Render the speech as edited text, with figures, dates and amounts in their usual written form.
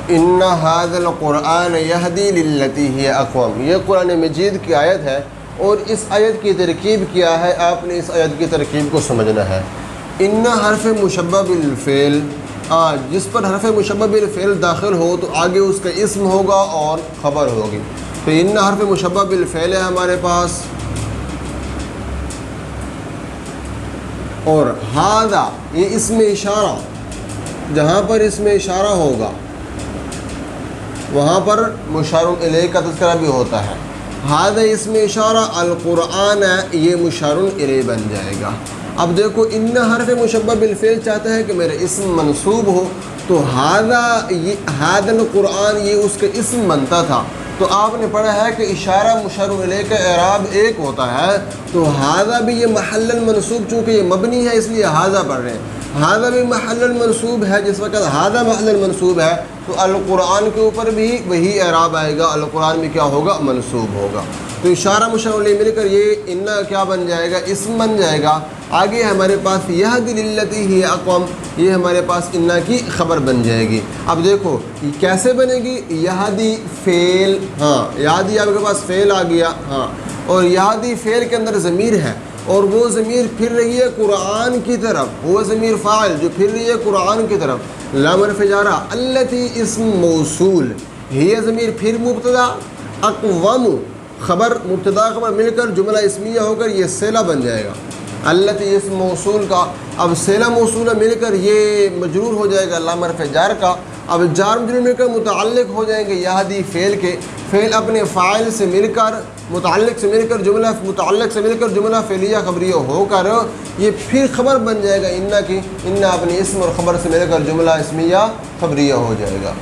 ان ھذا القرآن یہدی للتی ہی اقوم، یہ قرآن مجید کی آیت ہے اور اس آیت کی ترکیب کیا ہے، آپ نے اس آیت کی ترکیب کو سمجھنا ہے۔ ان حرف مشبہ بالفعل، جس پر حرف مشبہ بالفعل داخل ہو تو آگے اس کا اسم ہوگا اور خبر ہوگی۔ تو ان حرف مشبہ بالفعل ہے ہمارے پاس، اور ھذا یہ اسم اشارہ، جہاں پر اسم اشارہ ہوگا وہاں پر مشار الیہ کا تذکرہ بھی ہوتا ہے۔ ھذا اسم اشارہ، القرآن یہ مشار الیہ بن جائے گا۔ اب دیکھو ان حرف مشبہ بالفعل چاہتا ہے کہ میرا اسم منصوب ہو، تو ھذا القرآن یہ اس کا اسم بنتا تھا۔ تو آپ نے پڑھا ہے کہ اشارہ مشار الیہ کا اعراب ایک ہوتا ہے، تو ھذا بھی یہ محل المنصوب، چونکہ یہ مبنی ہے اس لیے ھذا پڑھ رہے ہیں، ھذا بھی محل المنصوب ہے، جس وقت ھذا محل المنصوب ہے تو القرآن کے اوپر بھی وہی اعراب آئے گا، القرآن میں کیا ہوگا، منصوب ہوگا۔ تو اشارہ مشار الیہ مل کر یہ ان کیا بن جائے گا، اسم بن جائے گا۔ آگے ہمارے پاس یہدی للتی ہی اقوم، یہ ہمارے پاس ان کی خبر بن جائے گی۔ اب دیکھو یہ کیسے بنے گی، یہدی فعل، یہدی آپ کے پاس فعل آ گیا، اور یہدی فعل کے اندر ضمیر ہے، اور وہ ضمیر پھر رہی ہے قرآن کی طرف، وہ ضمیر فاعل جو پھر رہی ہے قرآن کی طرف، لام حرف جارہ، التی اسم موصول، یہ ضمیر پھر مبتدا، اقوم خبر، مبتدا خبر مل کر جملہ اسمیہ ہو کر یہ صلہ بن جائے گا۔ التی اسم موصول کا، اب صلہ موصولہ مل کر یہ مجرور ہو جائے گا لام حرف جار کا۔ اب جار مجرور مل کر متعلق ہو جائیں گے یہدی فعل کے، فعل اپنے فاعل سے مل کر، متعلق سے مل کر جملہ، متعلق سے مل کر جملہ فعلیہ خبریہ ہو کر یہ پھر خبر بن جائے گا ان کی، ان اپنے اسم اور خبر سے مل کر جملہ اسمیہ خبریہ ہو جائے گا۔